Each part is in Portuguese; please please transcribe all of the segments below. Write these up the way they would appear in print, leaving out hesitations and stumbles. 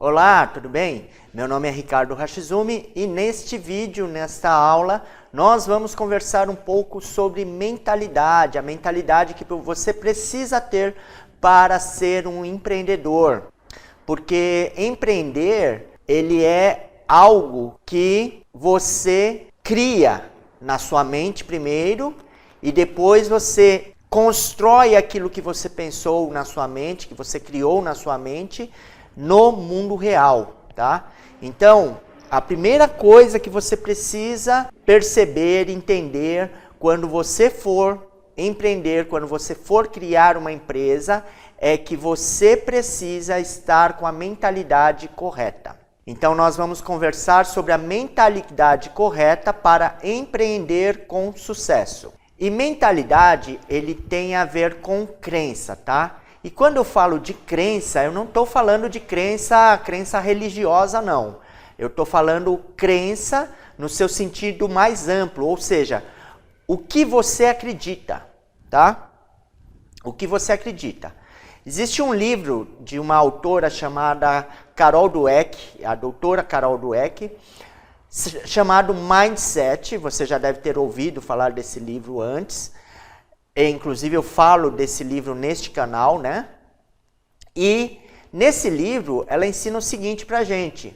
Olá, tudo bem? Meu nome é Ricardo Hashizumi e neste vídeo, nesta aula, nós vamos conversar um pouco sobre mentalidade, a mentalidade que você precisa ter para ser um empreendedor. Porque empreender, ele é algo que você cria na sua mente primeiro e depois você constrói aquilo que você pensou na sua mente, que você criou na sua mente, no mundo real, tá? Então, a primeira coisa que você precisa perceber, entender, quando você for empreender, quando você for criar uma empresa, é que você precisa estar com a mentalidade correta. Então, nós vamos conversar sobre a mentalidade correta para empreender com sucesso. E mentalidade, ele tem a ver com crença, tá? E quando eu falo de crença, eu não estou falando de crença religiosa, não. Eu estou falando crença no seu sentido mais amplo, ou seja, o que você acredita, tá? O que você acredita. Existe um livro de uma autora chamada Carol Dweck, a doutora Carol Dweck, chamado Mindset. Você já deve ter ouvido falar desse livro antes. Inclusive eu falo desse livro neste canal, né? E nesse livro ela ensina o seguinte pra gente,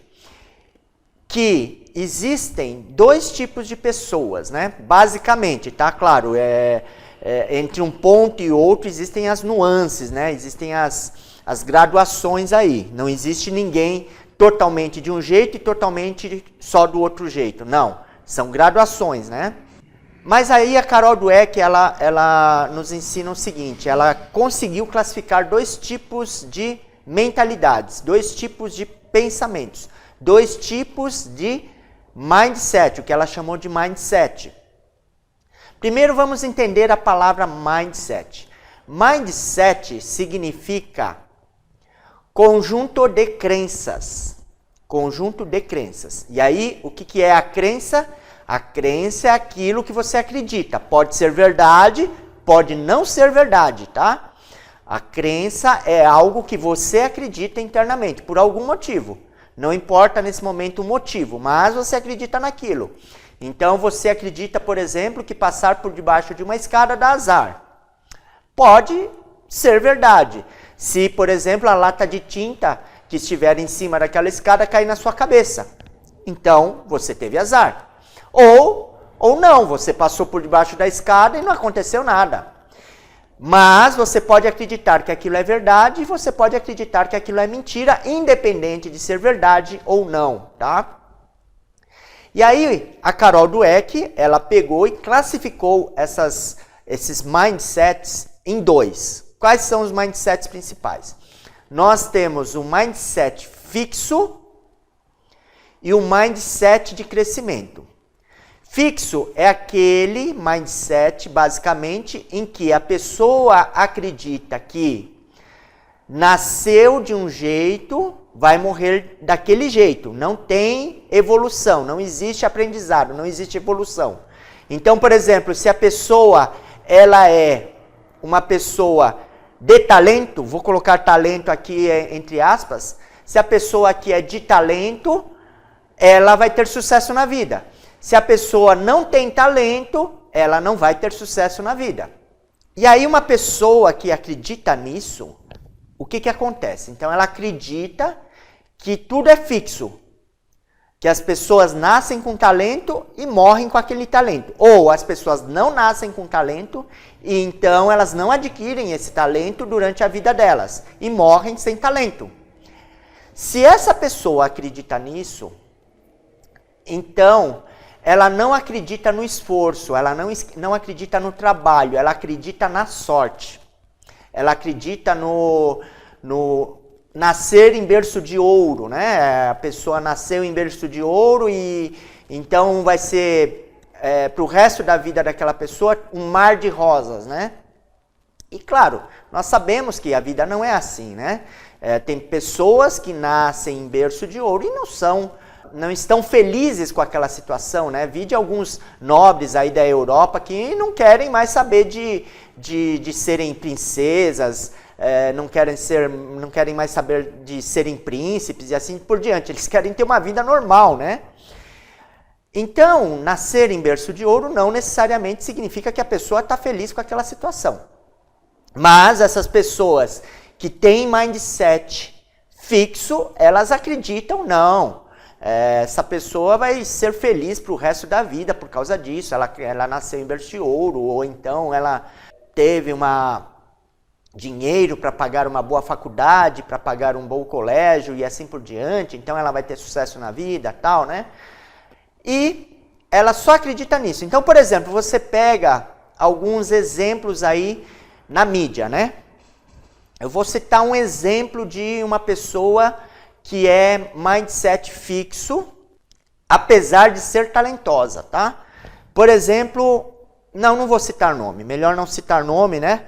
que existem dois tipos de pessoas, né? Basicamente, tá? Claro, entre um ponto e outro existem as nuances, né? Existem as graduações aí. Não existe ninguém totalmente de um jeito e totalmente só do outro jeito. Não, são graduações, né? Mas aí a Carol Dweck, ela nos ensina o seguinte, ela conseguiu classificar dois tipos de mentalidades, dois tipos de pensamentos, dois tipos de mindset, o que ela chamou de mindset. Primeiro vamos entender a palavra mindset. Mindset significa conjunto de crenças. Conjunto de crenças. E aí, o que é a crença? A crença é aquilo que você acredita. Pode ser verdade, pode não ser verdade, tá? A crença é algo que você acredita internamente, por algum motivo. Não importa nesse momento o motivo, mas você acredita naquilo. Então, você acredita, por exemplo, que passar por debaixo de uma escada dá azar. Pode ser verdade. Se, por exemplo, a lata de tinta que estiver em cima daquela escada cair na sua cabeça. Então, você teve azar. Ou não, você passou por debaixo da escada e não aconteceu nada. Mas você pode acreditar que aquilo é verdade e você pode acreditar que aquilo é mentira, independente de ser verdade ou não, tá? E aí, a Carol Dweck, ela pegou e classificou esses mindsets em dois. Quais são os mindsets principais? Nós temos um mindset fixo e um mindset de crescimento. Fixo é aquele mindset, basicamente, em que a pessoa acredita que nasceu de um jeito, vai morrer daquele jeito. Não tem evolução, não existe aprendizado, não existe evolução. Então, por exemplo, se a pessoa ela é uma pessoa de talento, vou colocar talento aqui entre aspas, se a pessoa aqui é de talento, ela vai ter sucesso na vida. Se a pessoa não tem talento, ela não vai ter sucesso na vida. E aí uma pessoa que acredita nisso, o que acontece? Então ela acredita que tudo é fixo. Que as pessoas nascem com talento e morrem com aquele talento. Ou as pessoas não nascem com talento e então elas não adquirem esse talento durante a vida delas. E morrem sem talento. Se essa pessoa acredita nisso, então ela não acredita no esforço, ela não acredita no trabalho, ela acredita na sorte. Ela acredita no nascer em berço de ouro, né? A pessoa nasceu em berço de ouro e então vai ser para o resto da vida daquela pessoa um mar de rosas, né? E claro, nós sabemos que a vida não é assim, né? Tem pessoas que nascem em berço de ouro e não são não estão felizes com aquela situação, né? Vide alguns nobres aí da Europa que não querem mais saber de serem princesas, não querem mais saber de serem príncipes e assim por diante. Eles querem ter uma vida normal, né? Então, nascer em berço de ouro não necessariamente significa que a pessoa está feliz com aquela situação. Mas essas pessoas que têm mindset fixo, elas acreditam, não. Essa pessoa vai ser feliz para o resto da vida por causa disso. Ela nasceu em berço de ouro, ou então ela teve dinheiro para pagar uma boa faculdade, para pagar um bom colégio e assim por diante. Então ela vai ter sucesso na vida, tal, né? E ela só acredita nisso. Então, por exemplo, você pega alguns exemplos aí na mídia, né? Eu vou citar um exemplo de uma pessoa que é mindset fixo, apesar de ser talentosa, tá? Por exemplo, não vou citar nome, melhor não citar nome, né?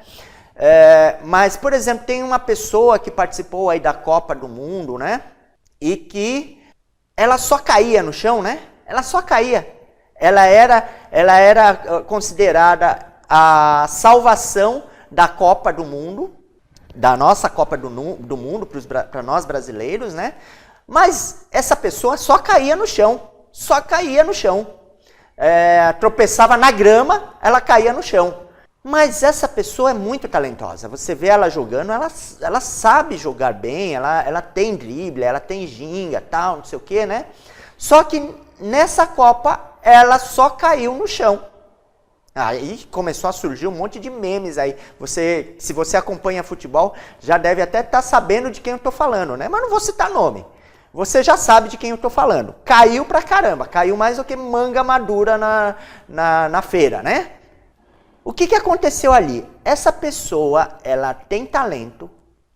Mas, por exemplo, tem uma pessoa que participou aí da Copa do Mundo, né? E que ela só caía no chão, né? Ela só caía. Ela era considerada a salvação da Copa do Mundo, da nossa Copa do Mundo, para nós brasileiros, né? Mas essa pessoa só caía no chão. Tropeçava na grama, ela caía no chão. Mas essa pessoa é muito talentosa. Você vê ela jogando, ela sabe jogar bem, ela tem drible, ela tem ginga, tal, não sei o que, né? Só que nessa Copa, ela só caiu no chão. Aí começou a surgir um monte de memes aí. Se você acompanha futebol, já deve até estar sabendo de quem eu estou falando, né? Mas não vou citar nome. Você já sabe de quem eu estou falando. Caiu pra caramba. Caiu mais do que manga madura na feira, né? O que aconteceu ali? Essa pessoa, ela tem talento,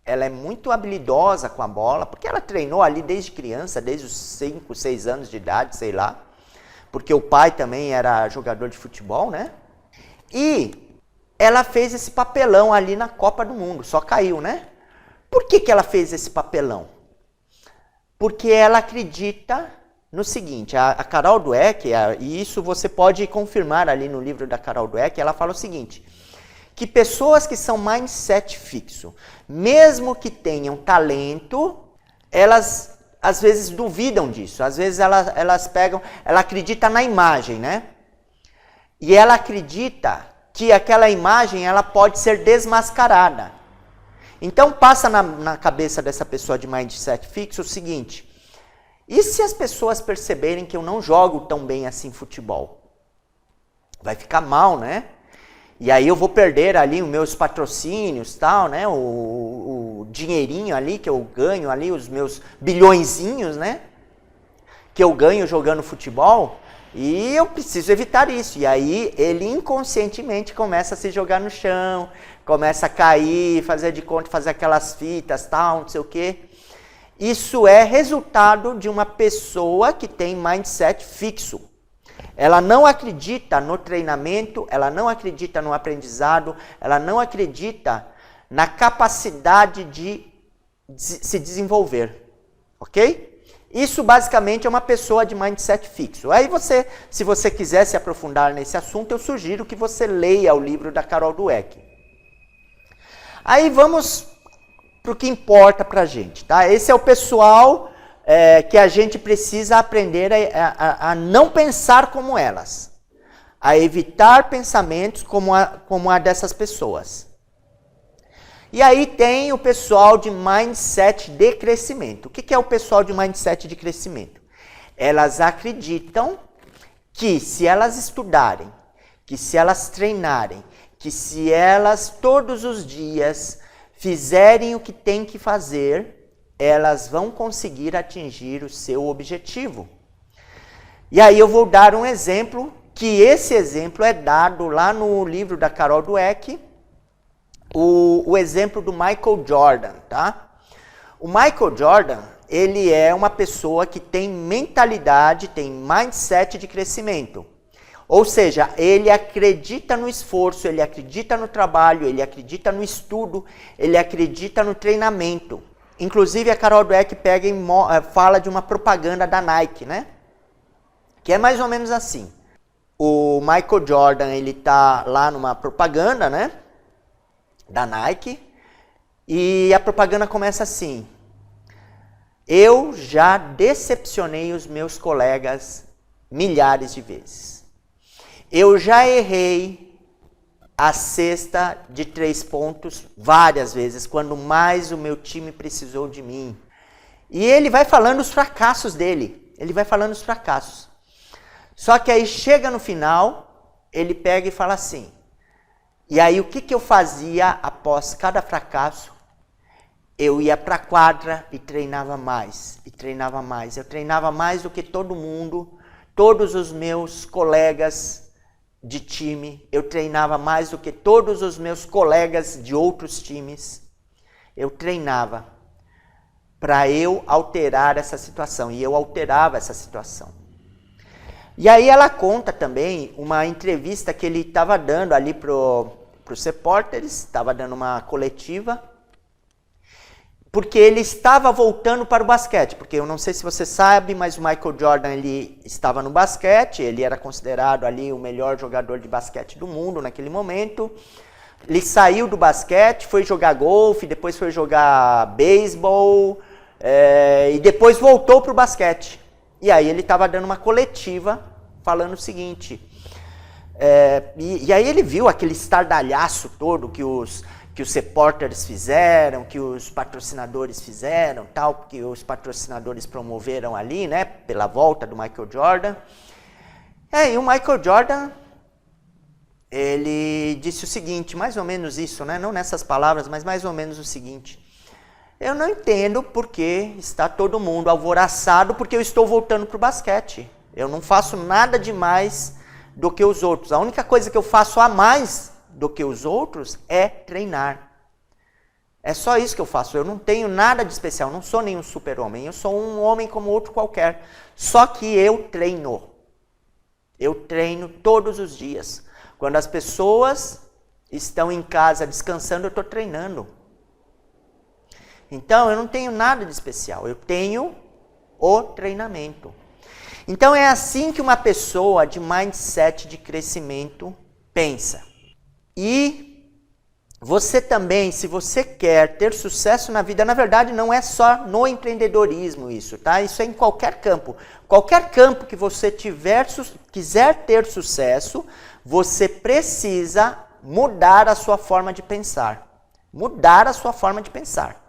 ela é muito habilidosa com a bola, porque ela treinou ali desde criança, desde os 5, 6 anos de idade, sei lá. Porque o pai também era jogador de futebol, né? E ela fez esse papelão ali na Copa do Mundo, só caiu, né? Por que ela fez esse papelão? Porque ela acredita no seguinte, a Carol Dweck, e isso você pode confirmar ali no livro da Carol Dweck, ela fala o seguinte, que pessoas que são mindset fixo, mesmo que tenham talento, elas às vezes duvidam disso, às vezes ela acredita na imagem, né? E ela acredita que aquela imagem ela pode ser desmascarada. Então passa na cabeça dessa pessoa de mindset fixo o seguinte, e se as pessoas perceberem que eu não jogo tão bem assim futebol? Vai ficar mal, né? E aí eu vou perder ali os meus patrocínios, tal, né? O dinheirinho ali que eu ganho ali, os meus bilhõezinhos, né? Que eu ganho jogando futebol. E eu preciso evitar isso. E aí ele inconscientemente começa a se jogar no chão, começa a cair, fazer de conta, fazer aquelas fitas, tal, não sei o quê. Isso é resultado de uma pessoa que tem mindset fixo. Ela não acredita no treinamento, ela não acredita no aprendizado, ela não acredita na capacidade de se desenvolver, ok? Isso basicamente é uma pessoa de mindset fixo. Aí se você quiser se aprofundar nesse assunto, eu sugiro que você leia o livro da Carol Dweck. Aí vamos para o que importa para a gente, tá? Esse é o pessoal que a gente precisa aprender a não pensar como elas, a evitar pensamentos como a dessas pessoas. E aí tem o pessoal de mindset de crescimento. O que é o pessoal de mindset de crescimento? Elas acreditam que se elas estudarem, que se elas treinarem, que se elas todos os dias fizerem o que tem que fazer, elas vão conseguir atingir o seu objetivo. E aí eu vou dar um exemplo, que esse exemplo é dado lá no livro da Carol Dweck, o exemplo do Michael Jordan, tá? O Michael Jordan, ele é uma pessoa que tem mentalidade, tem mindset de crescimento. Ou seja, ele acredita no esforço, ele acredita no trabalho, ele acredita no estudo, ele acredita no treinamento. inclusive a Carol Dweck pega e fala de uma propaganda da Nike, né? Que é mais ou menos assim. O Michael Jordan, ele tá lá numa propaganda, né? Da Nike. E a propaganda começa assim: eu já decepcionei os meus colegas milhares de vezes. Eu já errei a cesta de 3 pontos várias vezes, quando mais o meu time precisou de mim. E ele vai falando os fracassos dele. Ele vai falando os fracassos. Só que aí chega no final, ele pega e fala assim: e aí o que eu fazia após cada fracasso? Eu ia para a quadra e treinava mais, e treinava mais. Eu treinava mais do que todo mundo, todos os meus colegas de time. Eu treinava mais do que todos os meus colegas de outros times. Eu treinava para eu alterar essa situação, e eu alterava essa situação. E aí ela conta também uma entrevista que ele estava dando ali para os repórteres, estava dando uma coletiva, porque ele estava voltando para o basquete, porque eu não sei se você sabe, mas o Michael Jordan, ele estava no basquete, ele era considerado ali o melhor jogador de basquete do mundo naquele momento. Ele saiu do basquete, foi jogar golfe, depois foi jogar beisebol, e depois voltou para o basquete. E aí ele estava dando uma coletiva falando o seguinte, e aí ele viu aquele estardalhaço todo que os repórteres fizeram, que os patrocinadores fizeram, tal, que os patrocinadores promoveram ali, né, pela volta do Michael Jordan. E o Michael Jordan, ele disse o seguinte, mais ou menos isso, né, não nessas palavras, mas mais ou menos o seguinte: eu não entendo porque está todo mundo alvoroçado porque eu estou voltando para o basquete. Eu não faço nada demais do que os outros. A única coisa que eu faço a mais do que os outros é treinar. É só isso que eu faço. Eu não tenho nada de especial, não sou nenhum super-homem. Eu sou um homem como outro qualquer. Só que eu treino. Eu treino todos os dias. Quando as pessoas estão em casa descansando, eu estou treinando. Então, eu não tenho nada de especial. Eu tenho o treinamento. Então, é assim que uma pessoa de mindset de crescimento pensa. E você também, se você quer ter sucesso na vida, na verdade não é só no empreendedorismo isso, tá? Isso é em qualquer campo. Qualquer campo que você quiser ter sucesso, você precisa mudar a sua forma de pensar. Mudar a sua forma de pensar,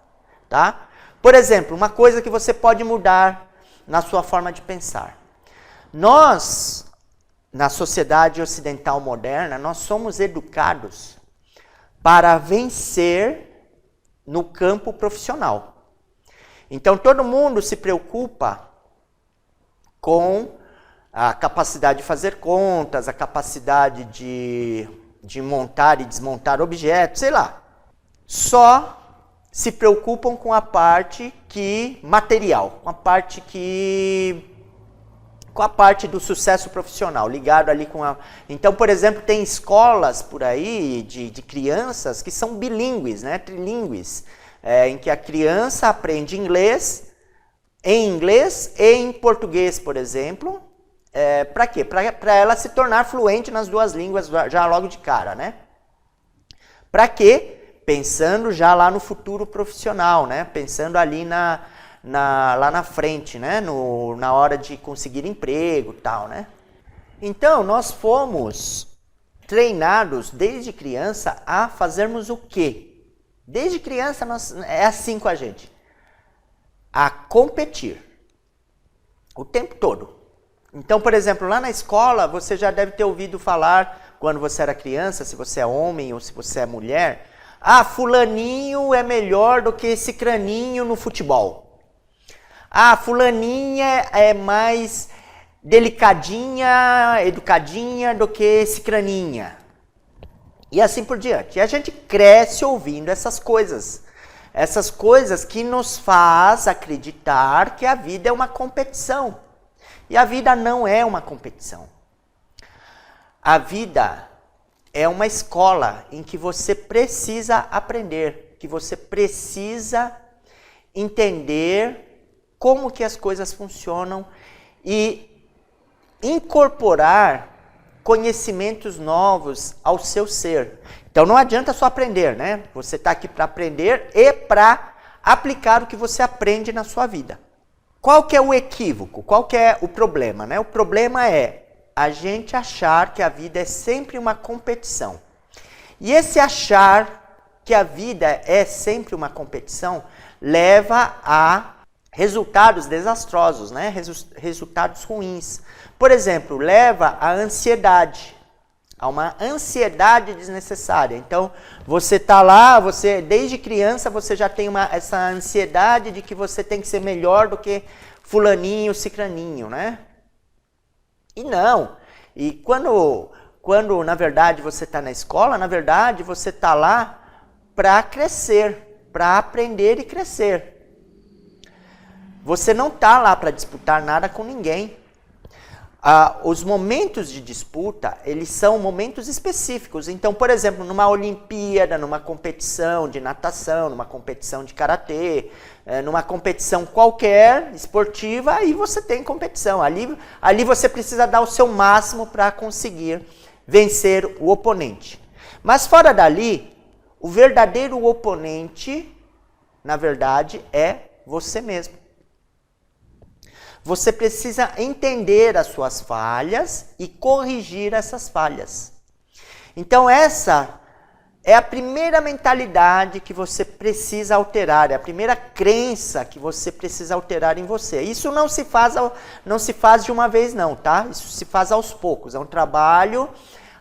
tá? Por exemplo, uma coisa que você pode mudar na sua forma de pensar. Nós, na sociedade ocidental moderna, nós somos educados para vencer no campo profissional. Então, todo mundo se preocupa com a capacidade de fazer contas, a capacidade de montar e desmontar objetos, sei lá. Só se preocupam com a parte material, com a parte do sucesso profissional, ligado ali com a... Então, por exemplo, tem escolas por aí de crianças que são bilíngues, né, trilíngues, em que a criança aprende inglês e em português, por exemplo. Para quê? Para ela se tornar fluente nas duas línguas já logo de cara, né? Para quê? Pensando já lá no futuro profissional, né? Pensando ali lá na frente, né? Na hora de conseguir emprego e tal, né? Então, nós fomos treinados desde criança a fazermos o quê? Desde criança é assim com a gente. A competir. O tempo todo. Então, por exemplo, lá na escola, você já deve ter ouvido falar, quando você era criança, se você é homem ou se você é mulher, fulaninho é melhor do que esse craninho no futebol. Fulaninha é mais delicadinha, educadinha do que esse craninha. E assim por diante. E a gente cresce ouvindo essas coisas. Essas coisas que nos faz acreditar que a vida é uma competição. E a vida não é uma competição. A vida é uma escola em que você precisa aprender, que você precisa entender como que as coisas funcionam e incorporar conhecimentos novos ao seu ser. Então não adianta só aprender, né? Você está aqui para aprender e para aplicar o que você aprende na sua vida. Qual que é o equívoco? Qual que é o problema, né? O problema é a gente achar que a vida é sempre uma competição. E esse achar que a vida é sempre uma competição leva a resultados desastrosos, né? Resultados ruins. Por exemplo, leva à ansiedade, a uma ansiedade desnecessária. Então, você está lá, desde criança você já tem essa ansiedade de que você tem que ser melhor do que fulaninho, cicraninho, né? E não. E quando na verdade você está na escola, na verdade você está lá para crescer, para aprender e crescer. Você não está lá para disputar nada com ninguém. Os momentos de disputa, eles são momentos específicos. Então, por exemplo, numa Olimpíada, numa competição de natação, numa competição de karatê, numa competição qualquer esportiva, aí você tem competição. Ali você precisa dar o seu máximo para conseguir vencer o oponente. Mas fora dali, o verdadeiro oponente, na verdade, é você mesmo. Você precisa entender as suas falhas e corrigir essas falhas. Então essa é a primeira mentalidade que você precisa alterar, é a primeira crença que você precisa alterar em você. Isso não se faz de uma vez não, tá? Isso se faz aos poucos, é um trabalho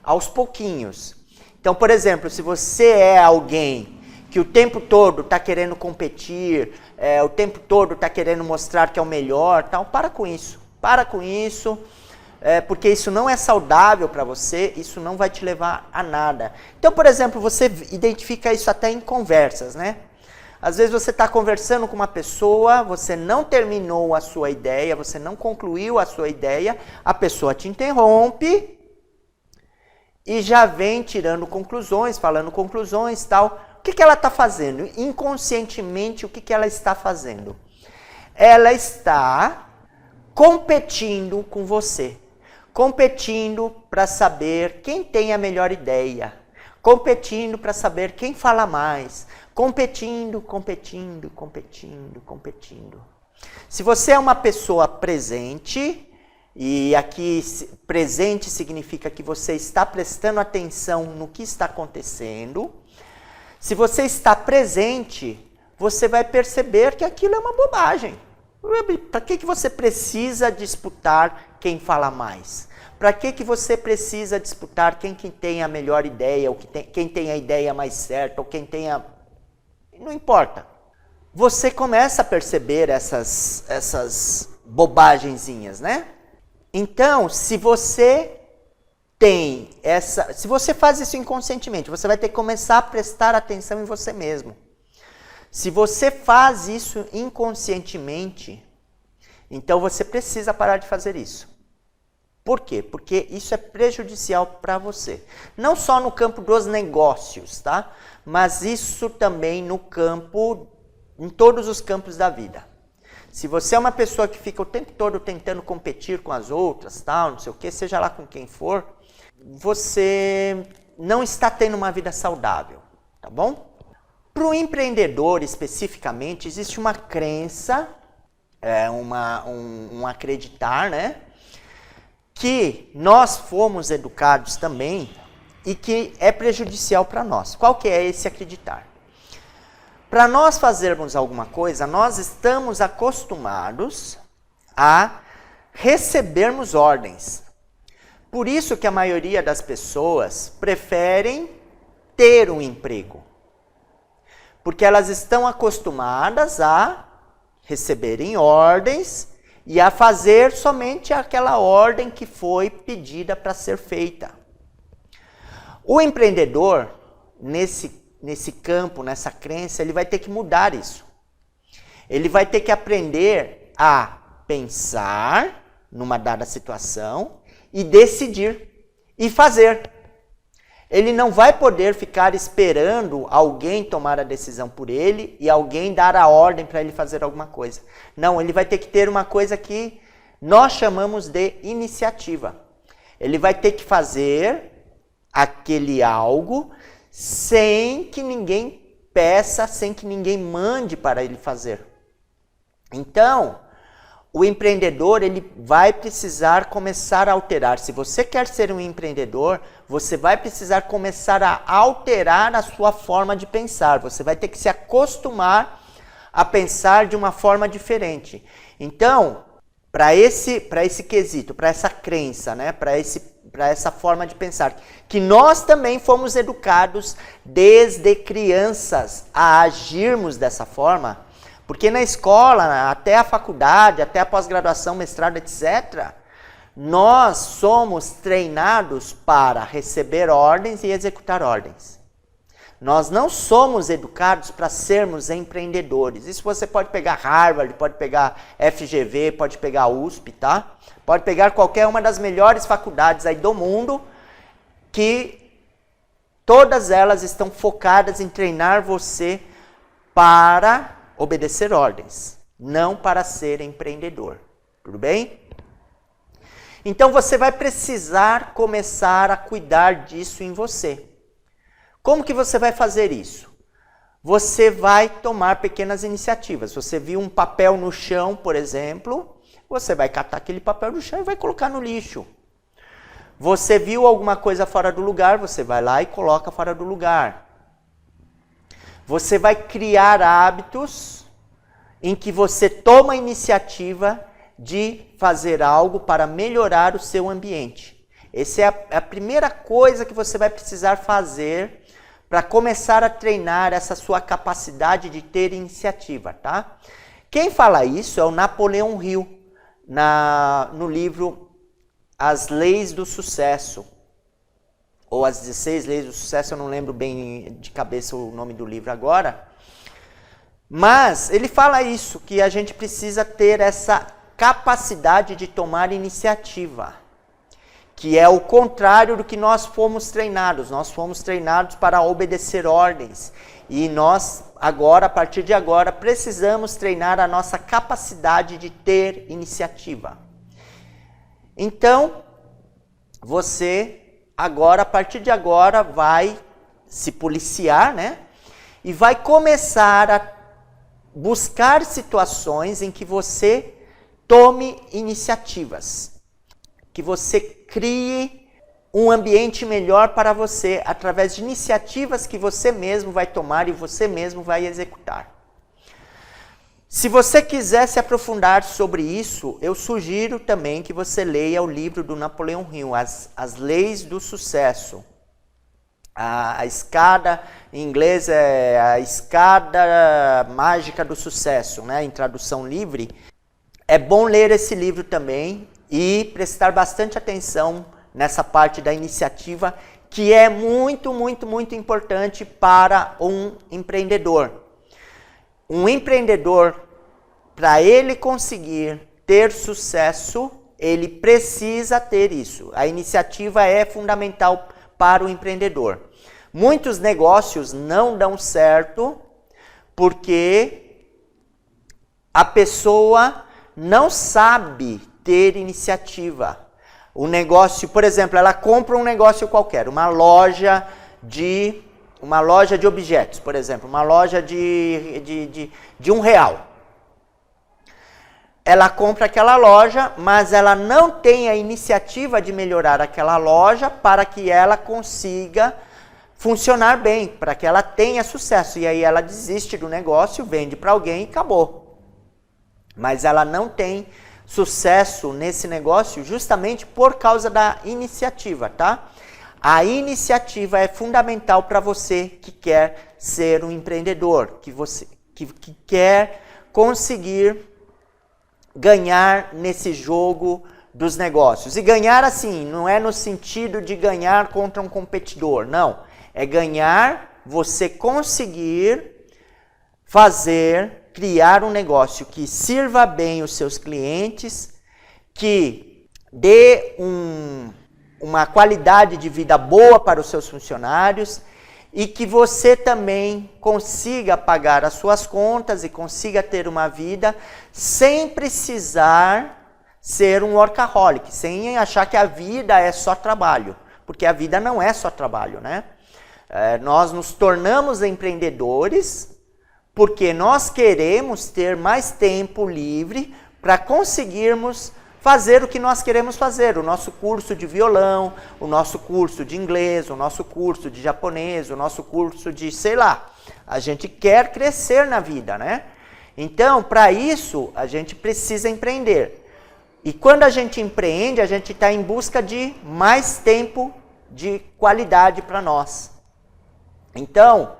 aos pouquinhos. Então, por exemplo, se você é alguém que o tempo todo está querendo competir, o tempo todo está querendo mostrar que é o melhor, tal, para com isso, porque isso não é saudável para você, isso não vai te levar a nada. Então, por exemplo, você identifica isso até em conversas, né? Às vezes você está conversando com uma pessoa, você não terminou a sua ideia, você não concluiu a sua ideia, a pessoa te interrompe e já vem tirando conclusões, falando conclusões, tal. O que ela está fazendo? Inconscientemente, o que ela está fazendo? Ela está competindo com você. Competindo para saber quem tem a melhor ideia. Competindo para saber quem fala mais. Competindo. Se você é uma pessoa presente, e aqui presente significa que você está prestando atenção no que está acontecendo. Se você está presente, você vai perceber que aquilo é uma bobagem. Para que você precisa disputar quem fala mais? Para que você precisa disputar quem tem a melhor ideia, ou quem tem a ideia mais certa, ou quem tem a... Não importa. Você começa a perceber essas bobagenzinhas, né? Então, se você faz isso inconscientemente, você vai ter que começar a prestar atenção em você mesmo. Se você faz isso inconscientemente, então você precisa parar de fazer isso. Por quê? Porque isso é prejudicial para você. Não só no campo dos negócios, tá? Mas isso também em todos os campos da vida. Se você é uma pessoa que fica o tempo todo tentando competir com as outras, tal, não sei o que, seja lá com quem for, você não está tendo uma vida saudável, tá bom? Para o empreendedor especificamente, existe uma crença, um acreditar, né? Que nós fomos educados também e que é prejudicial para nós. Qual que é esse acreditar? Para nós fazermos alguma coisa, nós estamos acostumados a recebermos ordens. Por isso que a maioria das pessoas preferem ter um emprego. Porque elas estão acostumadas a receberem ordens e a fazer somente aquela ordem que foi pedida para ser feita. O empreendedor, nesse campo, nessa crença, ele vai ter que mudar isso. Ele vai ter que aprender a pensar numa dada situação e decidir e fazer. ele não vai poder ficar esperando alguém tomar a decisão por ele e alguém dar a ordem para ele fazer alguma coisa. Não, ele vai ter que ter uma coisa que nós chamamos de iniciativa. Ele vai ter que fazer aquele algo sem que ninguém peça, sem que ninguém mande para ele fazer. Então, o empreendedor ele vai precisar começar a alterar. Se você quer ser um empreendedor, você vai precisar começar a alterar a sua forma de pensar. Você vai ter que se acostumar a pensar de uma forma diferente. Então, para esse quesito, para essa crença, né, para essa forma de pensar, que nós também fomos educados desde crianças a agirmos dessa forma, porque na escola, até a faculdade, até a pós-graduação, mestrado, etc., nós somos treinados para receber ordens e executar ordens. Nós não somos educados para sermos empreendedores. Isso você pode pegar Harvard, pode pegar FGV, pode pegar USP, tá? Pode pegar qualquer uma das melhores faculdades aí do mundo, que todas elas estão focadas em treinar você para obedecer ordens, não para ser empreendedor. Tudo bem? Então você vai precisar começar a cuidar disso em você. Como que você vai fazer isso? Você vai tomar pequenas iniciativas. Você viu um papel no chão, por exemplo, você vai catar aquele papel no chão e vai colocar no lixo. Você viu alguma coisa fora do lugar, você vai lá e coloca fora do lugar. Você vai criar hábitos em que você toma a iniciativa de fazer algo para melhorar o seu ambiente. Essa é a primeira coisa que você vai precisar fazer para começar a treinar essa sua capacidade de ter iniciativa, tá? Quem fala isso é o Napoleão Hill, no livro As Leis do Sucesso, ou As 16 Leis do Sucesso, eu não lembro bem de cabeça o nome do livro agora, mas ele fala isso, que a gente precisa ter essa capacidade de tomar iniciativa, que é o contrário do que nós fomos treinados. Nós fomos treinados para obedecer ordens. E nós, agora, a partir de agora, precisamos treinar a nossa capacidade de ter iniciativa. Então, você, agora, a partir de agora, vai se policiar, né? E vai começar a buscar situações em que você tome iniciativas. Que você crie um ambiente melhor para você através de iniciativas que você mesmo vai tomar e você mesmo vai executar. Se você quiser se aprofundar sobre isso, eu sugiro também que você leia o livro do Napoleão Hill, As Leis do Sucesso. A escada, em inglês é a escada mágica do sucesso, né, em tradução livre. É bom ler esse livro também e prestar bastante atenção nessa parte da iniciativa, que é muito, muito, muito importante para um empreendedor. Um empreendedor, para ele conseguir ter sucesso, ele precisa ter isso. A iniciativa é fundamental para o empreendedor. Muitos negócios não dão certo porque a pessoa não sabe ter iniciativa. O negócio, por exemplo, ela compra um negócio qualquer, uma loja de objetos, por exemplo, uma loja de R$1. Ela compra aquela loja, mas ela não tem a iniciativa de melhorar aquela loja para que ela consiga funcionar bem, para que ela tenha sucesso. E aí ela desiste do negócio, vende para alguém e acabou. Mas ela não tem sucesso nesse negócio justamente por causa da iniciativa, tá? A iniciativa é fundamental para você que quer ser um empreendedor, que quer conseguir ganhar nesse jogo dos negócios. E ganhar assim, não é no sentido de ganhar contra um competidor, não. É ganhar, você conseguir criar um negócio que sirva bem os seus clientes, que dê uma qualidade de vida boa para os seus funcionários e que você também consiga pagar as suas contas e consiga ter uma vida sem precisar ser um workaholic, sem achar que a vida é só trabalho, porque a vida não é só trabalho, né? Nós nos tornamos empreendedores porque nós queremos ter mais tempo livre para conseguirmos fazer o que nós queremos fazer, o nosso curso de violão, o nosso curso de inglês, o nosso curso de japonês, o nosso curso de, sei lá, a gente quer crescer na vida, né? Então, para isso, a gente precisa empreender. E quando a gente empreende, a gente está em busca de mais tempo de qualidade para nós. Então,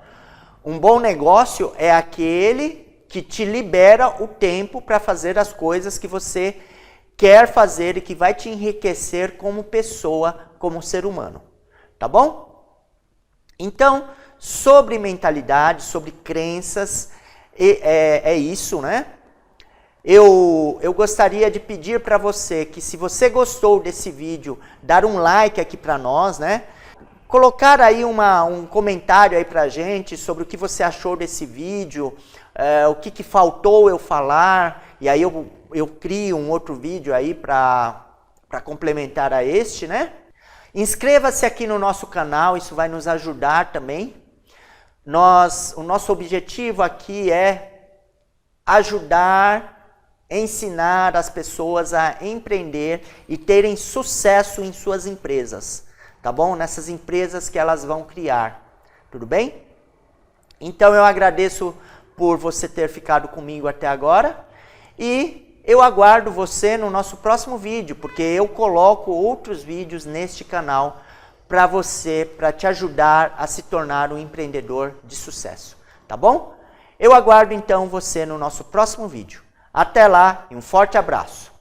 um bom negócio é aquele que te libera o tempo para fazer as coisas que você quer fazer e que vai te enriquecer como pessoa, como ser humano. Tá bom? Então, sobre mentalidade, sobre crenças, é isso, né? Eu gostaria de pedir para você que, se você gostou desse vídeo, dar um like aqui para nós, né? Colocar aí um comentário aí pra gente sobre o que você achou desse vídeo, o que faltou eu falar, e aí eu crio um outro vídeo aí para complementar a este, né? Inscreva-se aqui no nosso canal, isso vai nos ajudar também. O nosso objetivo aqui é ajudar, ensinar as pessoas a empreender e terem sucesso em suas empresas. Tá bom? Nessas empresas que elas vão criar. Tudo bem? Então eu agradeço por você ter ficado comigo até agora e eu aguardo você no nosso próximo vídeo, porque eu coloco outros vídeos neste canal para você, para te ajudar a se tornar um empreendedor de sucesso. Tá bom? Eu aguardo então você no nosso próximo vídeo. Até lá e um forte abraço.